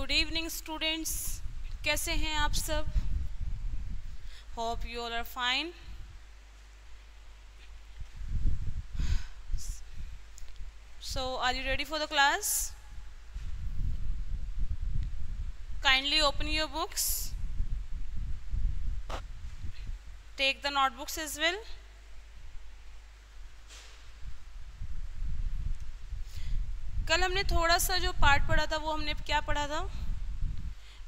Good evening students, कैसे हैं आप सब? Hope you all are fine. So are you ready for the class? Kindly open your books. Take the notebooks as well. कल हमने थोड़ा सा जो पार्ट पढ़ा था वो हमने क्या पढ़ा था?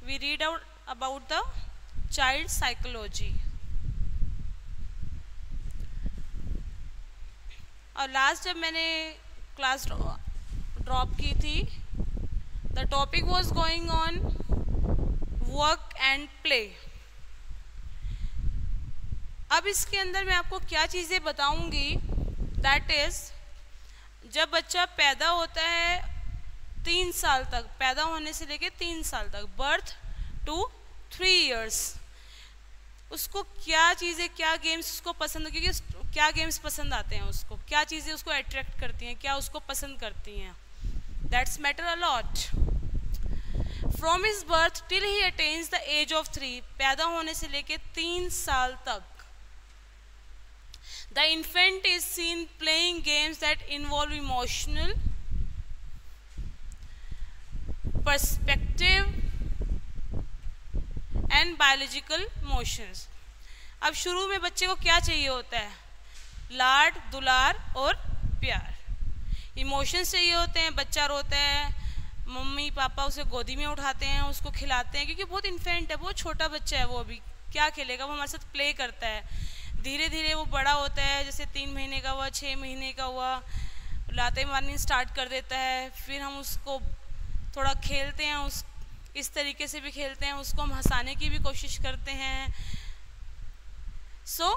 We read out about the child psychology. और लास्ट जब मैंने क्लास ड्रॉप की थी, the topic was going on work and play. अब इसके अंदर मैं आपको क्या चीज़ें बताऊंगी, दैट इज़ जब बच्चा पैदा होता है 3 साल तक, पैदा होने से लेके 3 साल तक, बर्थ टू 3 years, उसको क्या चीज़ें, क्या गेम्स उसको पसंद, क्योंकि क्या गेम्स पसंद आते हैं उसको, क्या चीज़ें उसको अट्रैक्ट करती हैं, क्या उसको पसंद करती हैं, that's matter a lot. From his birth till he attains the age of 3, पैदा होने से लेके 3 साल तक, the infant is seen playing games that involve emotional, perspective and biological motions. अब शुरू में बच्चे को क्या चाहिए होता है? लाड, दुलार और प्यार. इमोशंस चाहिए होते हैं. बच्चा रोता है, मम्मी पापा उसे गोदी में उठाते हैं, उसको खिलाते हैं, क्योंकि बहुत इन्फेंट है, बहुत छोटा बच्चा है, वो अभी क्या खेलेगा, वो हमारे साथ प्ले करता है. धीरे धीरे वो बड़ा होता है, जैसे 3 महीने का हुआ, 6 महीने का हुआ, लाते मारनी स्टार्ट कर देता है. फिर हम उसको थोड़ा खेलते हैं, इस तरीके से भी खेलते हैं, उसको हम हंसाने की भी कोशिश करते हैं. सो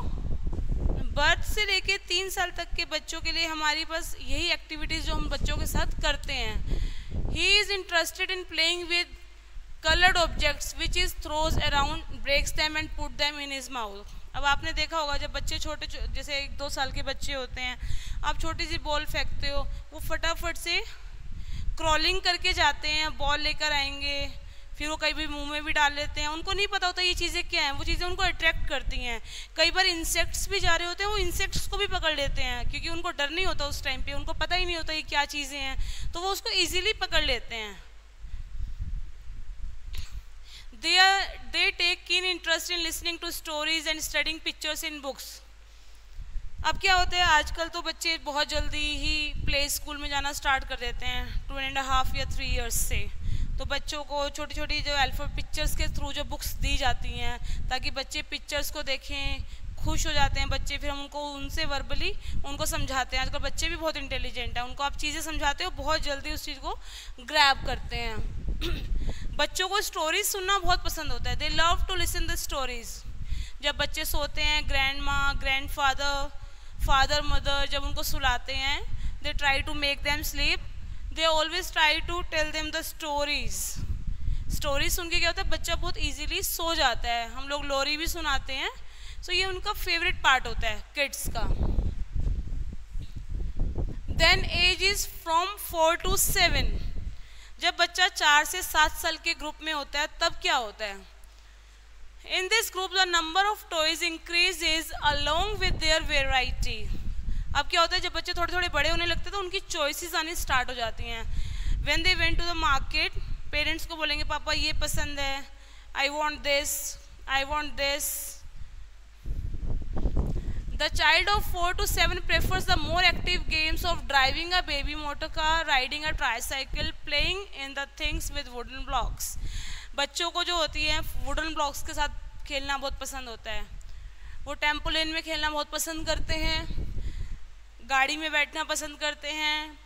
बर्थ से लेके 3 साल तक के बच्चों के लिए हमारी पास यही एक्टिविटीज़ जो हम बच्चों के साथ करते हैं. He is interested in playing with colored objects which is throws around, breaks them and put them in his mouth. अब आपने देखा होगा जब बच्चे छोटे, जैसे 1-2 साल के बच्चे होते हैं, आप छोटी सी बॉल फेंकते हो, वो फटाफट से क्रॉलिंग करके जाते हैं, बॉल लेकर आएंगे, फिर वो कई भी मुंह में भी डाल लेते हैं. उनको नहीं पता होता ये चीज़ें क्या हैं, वो चीज़ें उनको अट्रैक्ट करती हैं. कई बार इंसेक्ट्स भी जा रहे होते हैं, वो इंसेक्ट्स को भी पकड़ लेते हैं, क्योंकि उनको डर नहीं होता उस टाइम पे, उनको पता ही नहीं होता ये क्या चीज़ें हैं, तो वो उसको ईजिली पकड़ लेते हैं. They take keen interest in listening to stories and studying pictures in books. अब क्या होता है, आजकल तो बच्चे बहुत जल्दी ही प्ले स्कूल में जाना स्टार्ट कर देते हैं, 2.5 या 3 years से. तो बच्चों को छोटी छोटी जो अल्फाबेट पिक्चर्स के थ्रू जो बुक्स दी जाती हैं, ताकि बच्चे पिक्चर्स को देखें, खुश हो जाते हैं बच्चे. फिर हम उनको उनसे वर्बली उनको समझाते हैं. आजकल बच्चे भी बहुत इंटेलिजेंट हैं, उनको आप चीज़ें समझाते हो, बहुत जल्दी उस चीज़ को ग्रैब करते हैं. बच्चों को स्टोरीज सुनना बहुत पसंद होता है. They love to listen the stories. जब बच्चे सोते हैं, ग्रैंड माँ, ग्रैंड फादर, फादर मदर जब उनको सुलाते हैं, they try to make them sleep. They always try to tell them the stories. Stories सुन के क्या होता है, बच्चा बहुत ईजीली सो जाता है. हम लोग लोरी भी सुनाते हैं. सो ये उनका फेवरेट पार्ट होता है किड्स का. Then age is from 4 to 7. जब बच्चा 4 से 7 साल के ग्रुप में होता है, तब क्या होता है? In this group the number of toys increases along with their variety. अब क्या होता है, जब बच्चे थोड़े थोड़े बड़े होने लगते हैं तो उनकी चॉइसेस आनी स्टार्ट हो जाती हैं. When they went to the market, parents को बोलेंगे पापा ये पसंद है, I want this, I want this. The child of 4 to 7 prefers the more active games of driving a baby motor car, riding a tricycle, playing in the things with wooden blocks. बच्चों को जो होती है wooden blocks के साथ खेलना बहुत पसंद होता है. वो टेम्पोलिन में खेलना बहुत पसंद करते हैं, गाड़ी में बैठना पसंद करते हैं.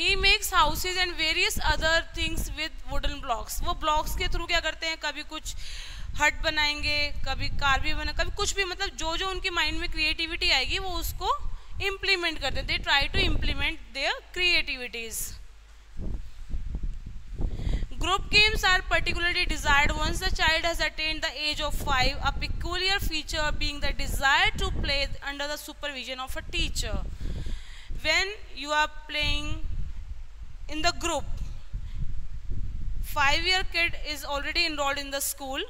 He makes houses and various other things with wooden blocks. वो ब्लॉक्स के थ्रू क्या करते हैं, कभी कुछ हट बनाएंगे, कभी कार भी बना, कभी कुछ भी, मतलब जो जो उनके माइंड में क्रिएटिविटी आएगी वो उसको इम्प्लीमेंट करते हैं. They try to implement their creativities. Group games are particularly desired once the child has attained the age of 5, a peculiar feature being the desire to play under the supervision of a teacher. When you are playing in the group, 5-year kid is already enrolled in the school.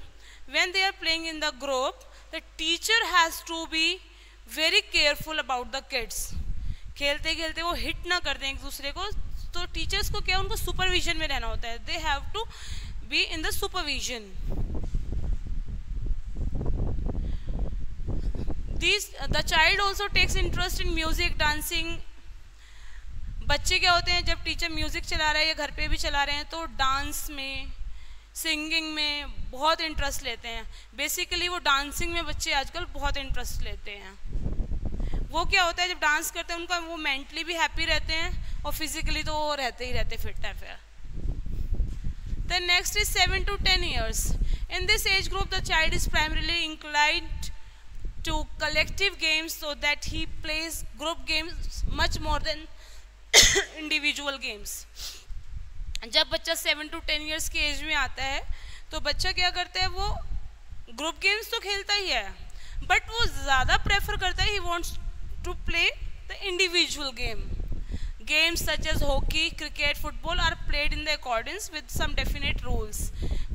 When they are playing in the group, the teacher has to be very careful about the kids. खेलते खेलते वो hit ना कर दें एक दूसरे को, तो टीचर्स को क्या, उनको सुपरविजन में रहना होता है. They have to be in the supervision. The child also takes interest in music, dancing. बच्चे क्या होते हैं, जब टीचर म्यूजिक चला रहा है या घर पे भी चला रहे हैं तो डांस में, सिंगिंग में बहुत इंटरेस्ट लेते हैं. बेसिकली वो डांसिंग में बच्चे आजकल बहुत इंटरेस्ट लेते हैं. वो क्या होता है, जब डांस करते हैं उनका वो मेंटली भी हैप्पी रहते हैं और फिजिकली तो वो रहते ही रहते फिट है. फिर Then next is 7 to 10 years. In this age group, the child is primarily inclined to collective games, so that he plays group games much more than individual games. जब बच्चा 7 to 10 years की as में आता है तो बच्चा क्या करता है, वो ग्रुप गेम्स तो खेलता ही है, बट वो ज़्यादा प्रेफर करता है, he wants to play the individual game. Games such as hockey, cricket, football are played in the accordance with some definite rules.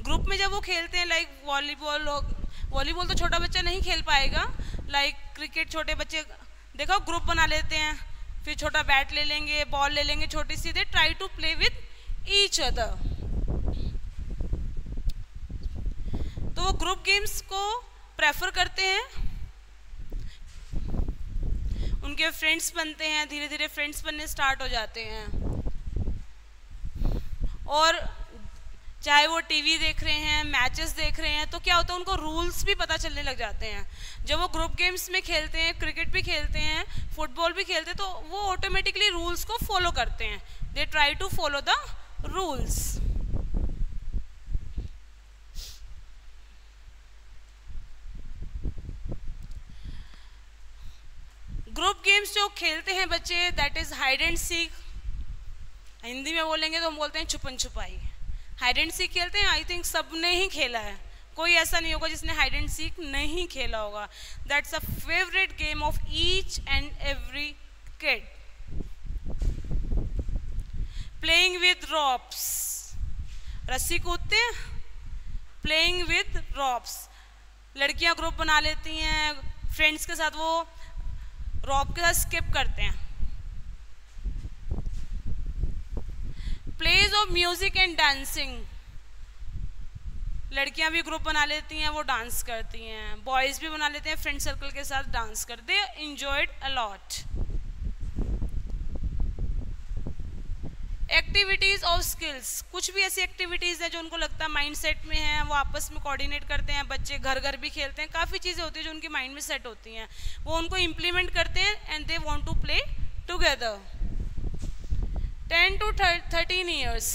Group में जब वो खेलते हैं, लाइक वॉलीबॉल तो छोटा बच्चा नहीं खेल पाएगा, लाइक क्रिकेट छोटे बच्चे देखो ग्रुप बना लेते हैं, फिर छोटा बैट ले लेंगे, बॉल ले लेंगे छोटी सी, they try to play with each other. तो वो ग्रुप गेम्स को प्रेफर करते हैं, उनके फ्रेंड्स बनते हैं, धीरे धीरे फ्रेंड्स बनने स्टार्ट हो जाते हैं. और चाहे वो टीवी देख रहे हैं, मैचेस देख रहे हैं, तो क्या होता है, उनको रूल्स भी पता चलने लग जाते हैं. जब वो ग्रुप गेम्स में खेलते हैं, क्रिकेट भी खेलते हैं, फुटबॉल भी खेलते हैं, तो वो ऑटोमेटिकली रूल्स को फॉलो करते हैं. They try to follow the rules. Group games जो खेलते हैं बच्चे, that is hide and seek. Hindi में बोलेंगे तो हम बोलते हैं छुपन छुपाई. हाइड एंड सीक खेलते हैं, आई थिंक सब ने ही खेला है, कोई ऐसा नहीं होगा जिसने हाइड एंड सीक नहीं खेला होगा. That's a favourite game of each and every kid. Playing with ropes, रस्सी कूदते हैं, प्लेइंग विद रॉप्स. लड़कियां ग्रुप बना लेती हैं, फ्रेंड्स के साथ वो रॉप के साथ स्किप करते हैं. Plays of music and dancing, लड़कियां भी ग्रुप बना लेती हैं, वो डांस करती हैं, बॉयज भी बना लेते हैं, फ्रेंड सर्कल के साथ डांस करते हैं. Enjoyed a lot. Activities of skills, कुछ भी ऐसी एक्टिविटीज है जो उनको लगता है माइंड सेट में है, वो आपस में कोऑर्डिनेट करते हैं. बच्चे घर घर भी खेलते हैं, काफ़ी चीज़ें होती हैं जो उनके माइंड में सेट होती हैं, वो उनको इम्प्लीमेंट करते हैं and they want to play together. 10 to 13 years.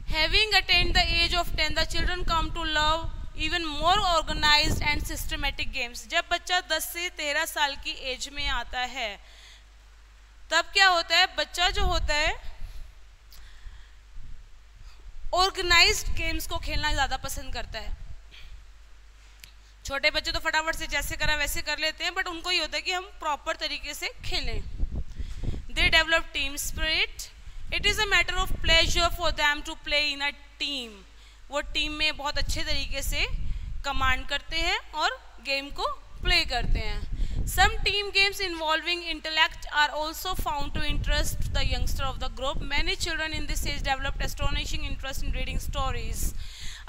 Having attained the age of 10, the children come to love even more organized and systematic games. जब बच्चा 10 से 13 साल की एज में आता है, तब क्या होता है, बच्चा जो होता है ऑर्गेनाइज्ड गेम्स को खेलना ज़्यादा पसंद करता है. छोटे बच्चे तो फटाफट से जैसे करा वैसे कर लेते हैं, बट उनको ये होता है कि हम प्रॉपर तरीके से खेलें. They develop team spirit. It is a matter of pleasure for them to play in a team. वो टीम में बहुत अच्छे तरीके से कमांड करते हैं और गेम को प्ले करते हैं. Some team games involving intellect are also found to interest the youngster of the group. Many children in this age developed astonishing interest in reading stories.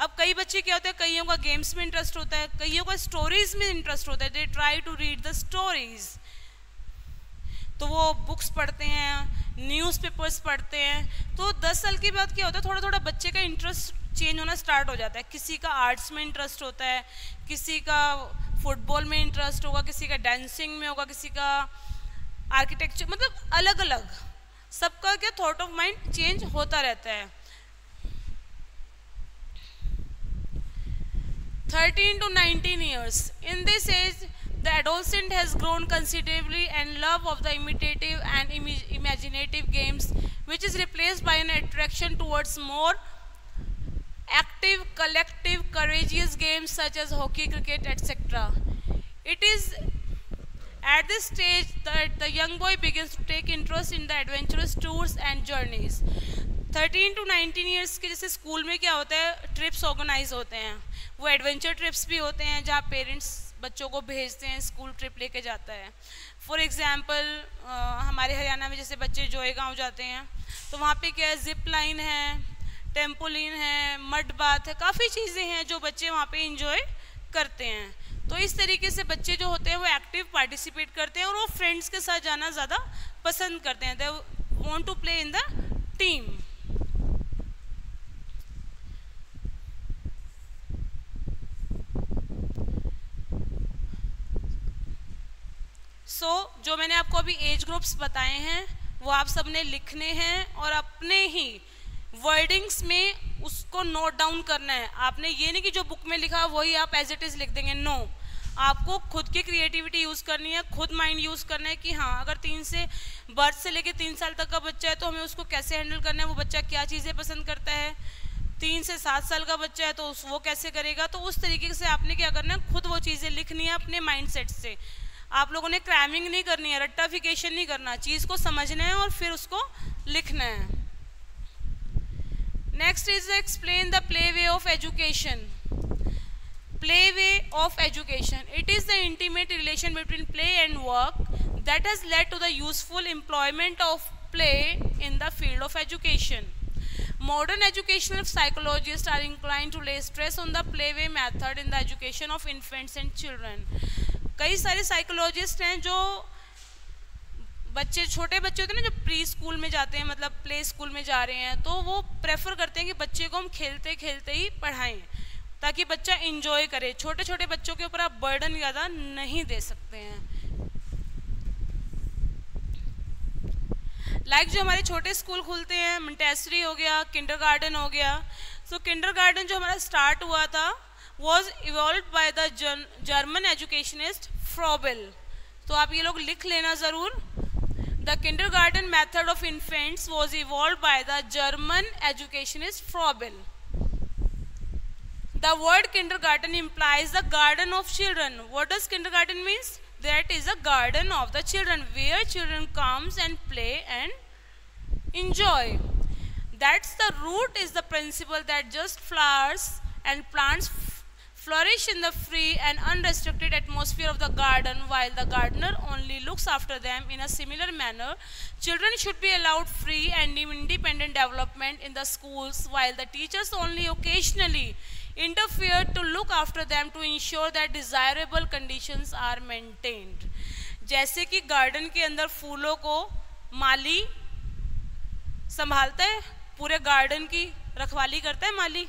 अब कई बच्चे क्या होते हैं, कईयों का गेम्स में इंटरेस्ट होता है, कईयों का स्टोरीज में इंटरेस्ट होता है. They try to read the stories. तो वो बुक्स पढ़ते हैं, न्यूज़पेपर्स पढ़ते हैं. तो 10 साल के बाद क्या होता है, थोड़ा थोड़ा बच्चे का इंटरेस्ट चेंज होना स्टार्ट हो जाता है. किसी का आर्ट्स में इंटरेस्ट होता है, किसी का फुटबॉल में इंटरेस्ट होगा, किसी का डांसिंग में होगा, किसी का आर्किटेक्चर, मतलब अलग अलग सबका क्या थॉट ऑफ माइंड चेंज होता रहता है. 13 to 19 years. In this age, the adolescent has grown considerably and love of the imitative and imaginative games, which is replaced by an attraction towards more active, collective, courageous games such as hockey, cricket, etc. It is at this stage that the young boy begins to take interest in the adventurous tours and journeys. 13 to 19 years के जैसे school में क्या होता है, trips organise होते हैं, वो adventure trips भी होते हैं जहाँ पेरेंट्स बच्चों को भेजते हैं, स्कूल ट्रिप लेके जाता है। फॉर एग्जांपल हमारे हरियाणा में जैसे बच्चे जोएगांव जाते हैं तो वहाँ पे क्या है, जिप लाइन है, टेम्पोलिन है, मड बाथ है, काफ़ी चीज़ें हैं जो बच्चे वहाँ पे इंजॉय करते हैं। तो इस तरीके से बच्चे जो होते हैं वो एक्टिव पार्टिसिपेट करते हैं और वो फ्रेंड्स के साथ जाना ज़्यादा पसंद करते हैं, they want to play in the team. जो मैंने आपको अभी एज ग्रुप्स बताए हैं वो आप सबने लिखने हैं और अपने ही वर्डिंग्स में उसको नोट डाउन करना है। आपने ये नहीं कि जो बुक में लिखा वही आप एज इट इज़ लिख देंगे, नो, आपको खुद की क्रिएटिविटी यूज़ करनी है, खुद माइंड यूज़ करना है कि हाँ अगर 3 से बर्थ से लेके 3 साल तक का बच्चा है तो हमें उसको कैसे हैंडल करना है, वो बच्चा क्या चीज़ें पसंद करता है। 3 से 7 साल का बच्चा है तो वो कैसे करेगा। तो उस तरीके से आपने क्या करना है, खुद वो चीज़ें लिखनी है अपने माइंड सेट से। आप लोगों ने क्रैमिंग नहीं करनी है, रट्टाफिकेशन नहीं करना, चीज़ को समझना है और फिर उसको लिखना है। Next is explain the play way of education. Play way of education. It is the intimate relation between play and work that has led to the useful employment of play in the field of education. Modern educational psychologists are inclined to lay stress on the play way method in the education of infants and children. कई सारे psychologist हैं जो बच्चे, छोटे बच्चे होते हैं ना जो प्री स्कूल में जाते हैं, मतलब प्ले स्कूल में जा रहे हैं, तो वो प्रेफर करते हैं कि बच्चे को हम खेलते खेलते ही पढ़ाएं ताकि बच्चा इंजॉय करे। छोटे छोटे बच्चों के ऊपर आप बर्डन ज़्यादा नहीं दे सकते हैं। लाइक जो हमारे छोटे स्कूल खुलते हैं, मोंटेसरी हो गया, किंडरगार्टन हो गया। सो किंडरगार्टन जो हमारा स्टार्ट हुआ था was evolve by the German educationist Froebel. तो आप ये लोग लिख लेना ज़रूर। The kindergarten method of infants was evolve by the German educationist Froebel. The word kindergarten implies the garden of children. What does kindergarten means? That is a garden of the children where children comes and play and enjoy. That's the root is the principle that just flowers and plants flourish in the free and unrestricted atmosphere of the garden while the gardener only looks after them. In a similar manner, children should be allowed free and independent development in the schools while the teachers only occasionally interfere to look after them to ensure that desirable conditions are maintained. जैसे कि garden के अंदर फूलों को माली संभालता है, पूरे garden की रखवाली करता है माली,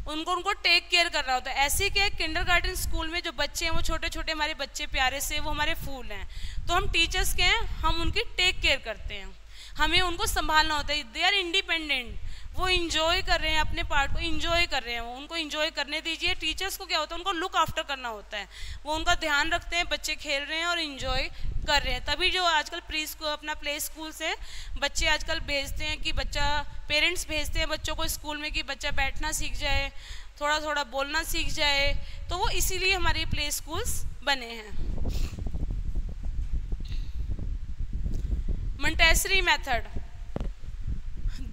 उनको टेक केयर करना होता है। ऐसे क्या है, किंडरगार्टन स्कूल में जो बच्चे हैं वो छोटे छोटे हमारे बच्चे प्यारे से, वो हमारे फूल हैं, तो हम टीचर्स के हैं, हम उनकी टेक केयर करते हैं, हमें उनको संभालना होता है। दे आर इंडिपेंडेंट, वो इंजॉय कर रहे हैं, अपने पार्ट को इंजॉय कर रहे हैं, वो उनको इंजॉय करने दीजिए। टीचर्स को क्या होता है, उनको लुक आफ्टर करना होता है, वो उनका ध्यान रखते हैं, बच्चे खेल रहे हैं और इंजॉय कर रहे हैं। तभी जो आजकल प्री स्कूल, अपना प्ले स्कूल से बच्चे आजकल भेजते हैं कि बच्चा, पेरेंट्स भेजते हैं बच्चों को स्कूल में कि बच्चा बैठना सीख जाए, थोड़ा थोड़ा बोलना सीख जाए, तो वो इसीलिए हमारे प्ले स्कूल्स बने हैं। Montessori method.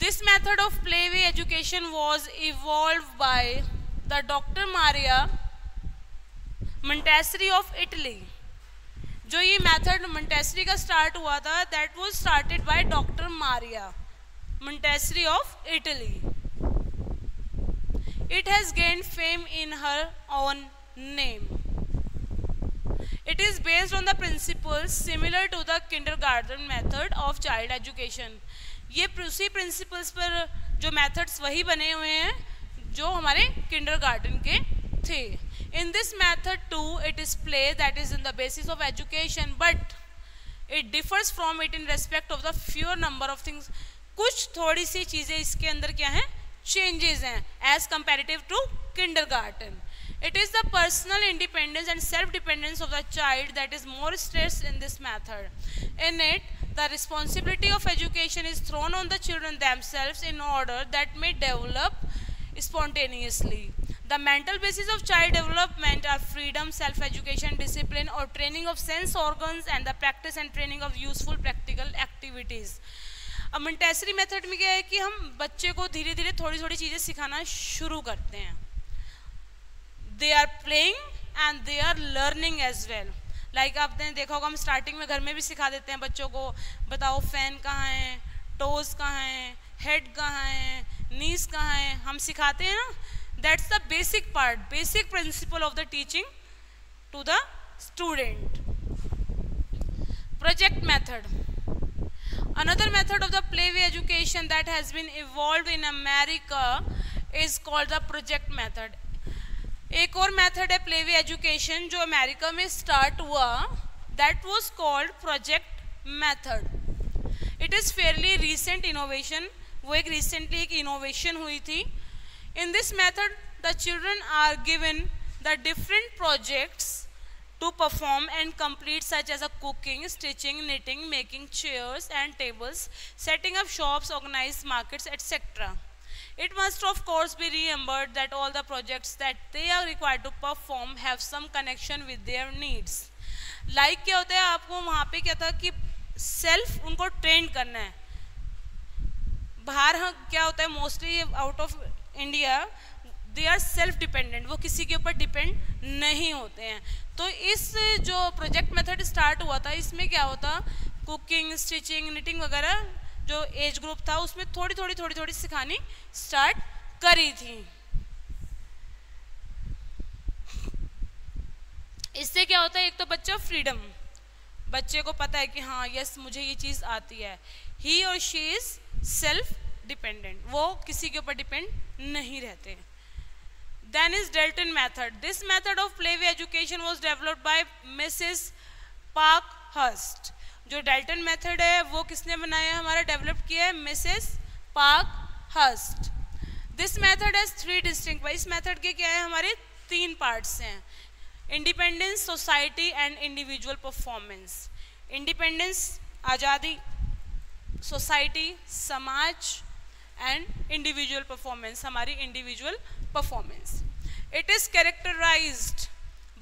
This method of playway education was evolved by the Dr. Maria Montessori of Italy. जो ये मेथड मोंटेसरी का स्टार्ट हुआ था, that was started by Dr. Maria Montessori of Italy. It has gained fame in her own name. It is based on the principles similar to the kindergarten method of child education. ये उसी principles पर जो methods वही बने हुए हैं जो हमारे किंडरगार्टन के थे। In this method too it is play that is in the basis of education but it differs from it in respect of the fewer number of things. कुछ थोड़ी सी चीज़ें इसके अंदर क्या हैं, चेंजेस हैं as comparative to kindergarten. It is the personal independence and self-dependence of the child that is more stressed in this method. In it, the responsibility of education is thrown on the children themselves in order that may develop spontaneously. The mental basis of child development are freedom, self-education, discipline or training of sense organs and the practice and training of useful practical activities. अब Montessori method में क्या है कि हम बच्चे को धीरे धीरे थोड़ी थोड़ी चीज़ें सिखाना शुरू करते हैं. They are playing and they are learning as well. Like आपने देखा होगा, हम स्टार्टिंग में घर में भी सिखा देते हैं बच्चों को, बताओ फैन कहाँ है, टोज कहाँ है, हेड कहाँ है, नीज कहाँ है, हम सिखाते हैं ना. That's the basic part, basic principle of the teaching to the student. Project method. Another method of the playway education that has been evolved in America is called the project method. एक और method है playway education जो America में start हुआ, that was called project method. It is fairly recent innovation. वो एक recently एक innovation हुई थी. In this method the children are given the different projects to perform and complete, such as a cooking, stitching, knitting, making chairs and tables, setting up shops, organized markets, etc. It must of course be remembered that all the projects that they are required to perform have some connection with their needs. Like क्या होता है, आपको वहाँ पे क्या था कि self उनको ट्रेन करना है. बाहर क्या होता है, mostly out of India they are self dependent, वो किसी के ऊपर डिपेंड नहीं होते हैं. तो इस जो प्रोजेक्ट मेथड स्टार्ट हुआ था, इसमें क्या होता, कुकिंग, स्टिचिंग, निटिंग वगैरह जो एज ग्रुप था उसमें थोड़ी थोड़ी सिखानी स्टार्ट करी थी. इससे क्या होता है, एक तो बच्चा फ्रीडम, बच्चे को पता है कि हाँ यस मुझे ये चीज़ आती है. ही और शी इज सेल्फ डिपेंडेंट, वो किसी के ऊपर डिपेंड नहीं रहते. Then is Dalton method. This method of playway education was developed by Mrs. Parkhurst. जो Dalton method है वो किसने बनाया, हमारा डेवलप किया है Mrs. Parkhurst. This method has three distinct. इस method के क्या है, हमारे 3 parts हैं. Independence, society and individual performance. Independence आज़ादी, society समाज and individual performance हमारी individual performance. It is characterized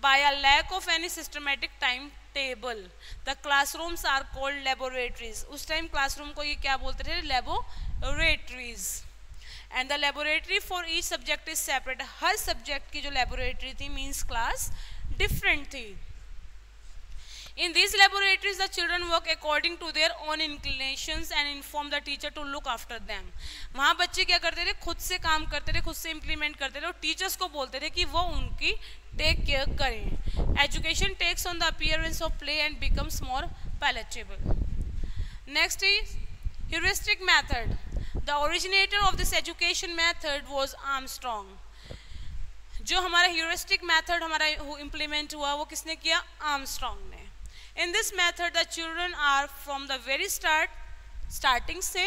by a lack of any systematic timetable. The classrooms are called laboratories. उस टाइम classroom को ये क्या बोलते थे, laboratories. And the laboratory for each subject is separate. Her subject की जो laboratory थी means class different थी. In these laboratories, the children work according to their own inclinations and inform the teacher to look after them. वहाँ बच्चे क्या करते थे, खुद से काम करते थे, खुद से इम्प्लीमेंट करते थे और टीचर्स को बोलते थे कि वो उनकी टेक केयर करें. Education takes on the appearance of play and becomes more palatable. Next is heuristic method. The originator of this education method was Armstrong. जो हमारा heuristic method हमारा इम्प्लीमेंट हुआ वो किसने किया, आर्मस्ट्रॉन्ग ने. In this method, the children are from the very starting से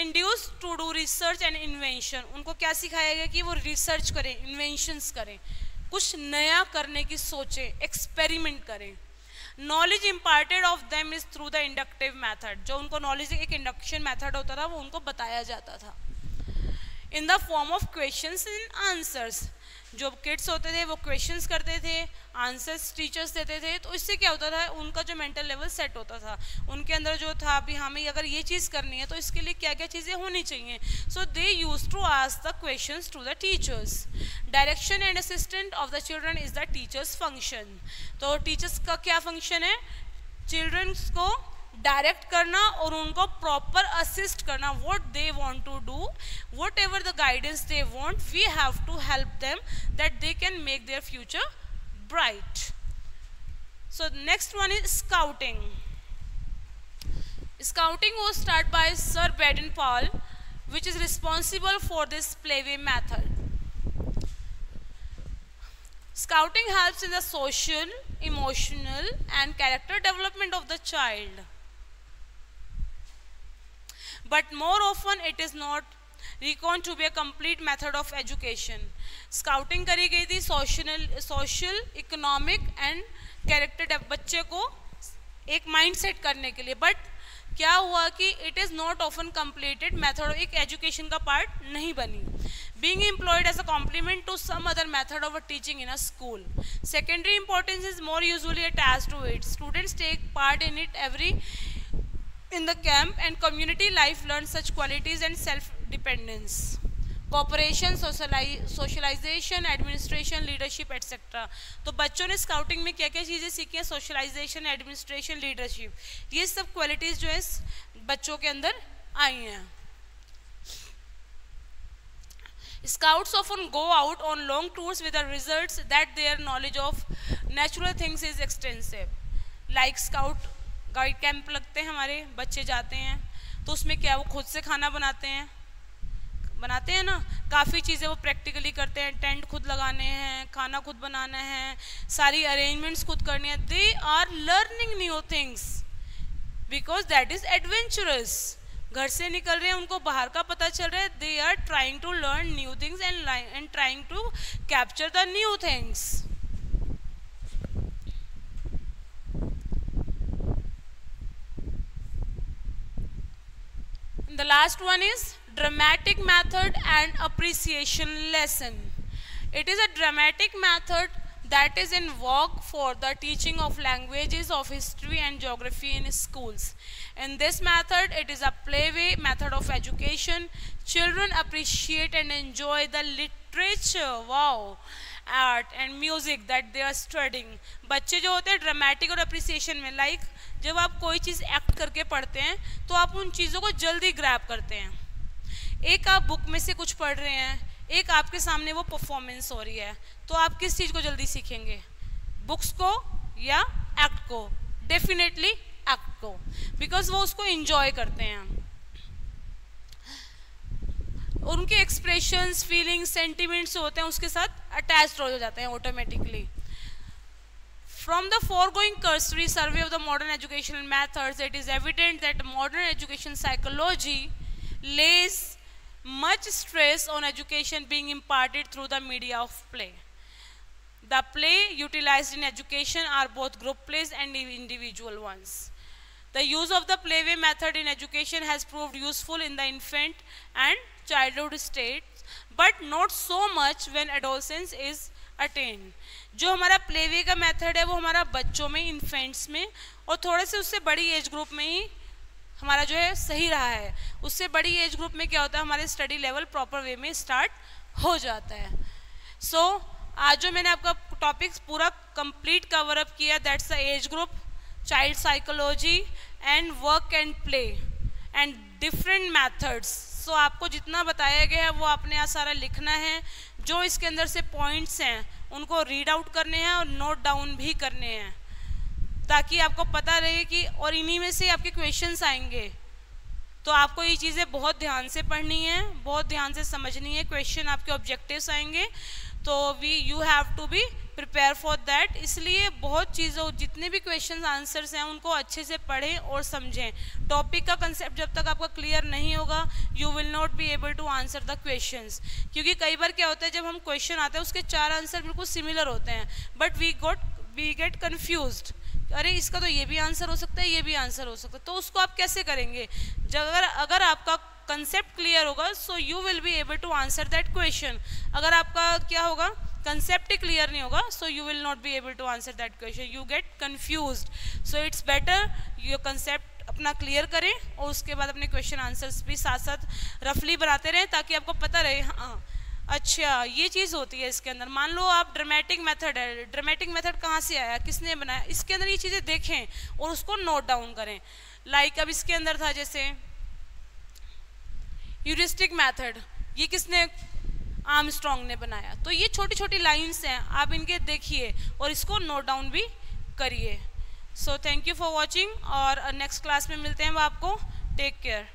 induced to do research and invention. उनको क्या सिखाया गया कि वो रिसर्च करें, इन्वेंशंस करें, कुछ नया करने की सोचें, एक्सपेरिमेंट करें. Knowledge imparted of them is through the inductive method. जो उनको नॉलेज एक इंडक्शन मेथड होता था वो उनको बताया जाता था. In the form of questions and answers. जो किड्स होते थे वो क्वेश्चंस करते थे, आंसर्स टीचर्स देते थे. तो इससे क्या होता था, उनका जो मेंटल लेवल सेट होता था, उनके अंदर जो था अभी हमें अगर ये चीज़ करनी है तो इसके लिए क्या क्या चीज़ें होनी चाहिए. So they use to ask the questions to the teachers. Direction and assistant of the children is the teachers function. तो टीचर्स का क्या फंक्शन है, चिल्ड्रंस को डायरेक्ट करना और उनको प्रॉपर असिस्ट करना. What they want to do, whatever the guidance they want, we have to help them that they can make their future bright. So next one is scouting. Scouting was started by Sir Baden-Powell, which is responsible for this playway method. Scouting helps in the social, emotional and character development of the child. But more often it is not reckoned to be a complete method of education. Scouting करी गई थी social, economic and character बच्चे को एक mind set करने के लिए. But क्या हुआ कि it is not often completed method, एक एजुकेशन का पार्ट नहीं बनी. Being employed as a complement to some other method of teaching in a school. Secondary importance is more usually attached to it. Students take part in it every In the camp and community life learn such qualities and self-dependence, cooperation, socialization, administration, leadership etc. तो बच्चों ने scouting में क्या क्या चीज़ें सीखी हैं? Socialisation, administration, leadership, ये सब क्वालिटीज़ जो है बच्चों के अंदर आई हैं. Scouts often go out on long tours with the results that their knowledge of natural things is extensive. Like scout guide camp लगते हैं हमारे, बच्चे जाते हैं तो उसमें क्या वो खुद से खाना बनाते हैं ना, काफ़ी चीज़ें वो प्रैक्टिकली करते हैं. टेंट खुद लगाने हैं, खाना खुद बनाना है, सारी अरेंजमेंट्स खुद करनी है. They are learning new things because that is adventurous. घर से निकल रहे हैं, उनको बाहर का पता चल रहा है. They are trying to learn new things and trying to capture the new things. The last one is dramatic method and appreciation lesson. It is a dramatic method that is in vogue for the teaching of languages of history and geography in schools. In this method, it is a playway method of education. Children appreciate and enjoy the literature, wow, art and music that they are studying. बच्चे जो होते हैं dramatic और appreciation में, like जब आप कोई चीज़ act करके पढ़ते हैं तो आप उन चीज़ों को जल्दी ग्रैब करते हैं. एक आप बुक में से कुछ पढ़ रहे हैं, एक आपके सामने वो परफॉर्मेंस हो रही है, तो आप किस चीज़ को जल्दी सीखेंगे? बुक्स को या एक्ट को? डेफिनेटली एक्ट को, बिकॉज वो उसको इंजॉय करते हैं. उनके एक्सप्रेशंस, फीलिंग्स, सेंटिमेंट्स होते हैं उसके साथ अटैच्ड हो जाते हैं automatically. From the foregoing cursory survey of the modern educational methods, it is evident that modern education psychology lays much stress on education being imparted through the media of play. The play utilized in education are both group plays and individual ones. The use of the playway method in education has proved useful in the infant and childhood states, but not so much when adolescence is attained. जो हमारा playway का method है वो हमारा बच्चों में, infants में और थोड़े से उससे बड़ी एज ग्रुप में ही हमारा जो है सही रहा है. उससे बड़ी एज ग्रुप में क्या होता है, हमारे स्टडी लेवल प्रॉपर वे में स्टार्ट हो जाता है. सो आज जो मैंने आपका टॉपिक्स पूरा कंप्लीट कवर अप किया, that's the age group, child psychology and work and play and different methods. So आपको जितना बताया गया है वो आपने यहाँ सारा लिखना है. जो इसके अंदर से पॉइंट्स हैं उनको रीड आउट करने हैं और नोट डाउन भी करने हैं, ताकि आपको पता रहे कि, और इन्हीं में से आपके क्वेश्चंस आएंगे. तो आपको ये चीज़ें बहुत ध्यान से पढ़नी है, बहुत ध्यान से समझनी है. क्वेश्चन आपके ऑब्जेक्टिव्स आएंगे तो you have to be prepare for that. इसलिए बहुत चीज़ों, जितने भी क्वेश्चन आंसर्स हैं उनको अच्छे से पढ़ें और समझें. टॉपिक का कंसेप्ट जब तक आपका क्लियर नहीं होगा, you will not be able to answer the questions. क्योंकि कई बार क्या होता है, जब हम क्वेश्चन आते हैं उसके 4 आंसर बिल्कुल सिमिलर होते हैं, बट वी गेट कन्फ्यूज्ड. अरे इसका तो ये भी आंसर हो सकता है, ये भी आंसर हो सकता है, तो उसको आप कैसे करेंगे? अगर आपका कंसेप्ट क्लियर होगा, so you will be able to answer that question. अगर आपका क्या होगा, कंसेप्ट ही क्लियर नहीं होगा, so you will not be able to answer that question, you get confused. So it's better you concept अपना clear करें और उसके बाद अपने क्वेश्चन आंसर्स भी साथ साथ रफली बनाते रहें, ताकि आपको पता रहे हाँ अच्छा ये चीज़ होती है इसके अंदर. मान लो आप ड्रामेटिक मेथड है, ड्रामेटिक मेथड कहाँ से आया, किसने बनाया, इसके अंदर ये चीज़ें देखें और उसको नोट डाउन करें. लाइक अब इसके अंदर था जैसे ह्यूरिस्टिक मेथड, ये किसने, आर्मस्ट्रॉन्ग ने बनाया. तो ये छोटी छोटी लाइन्स हैं, आप इनके देखिए और इसको नोट डाउन भी करिए. So thank you for watching, और नेक्स्ट क्लास में मिलते हैं. वो आपको टेक केयर.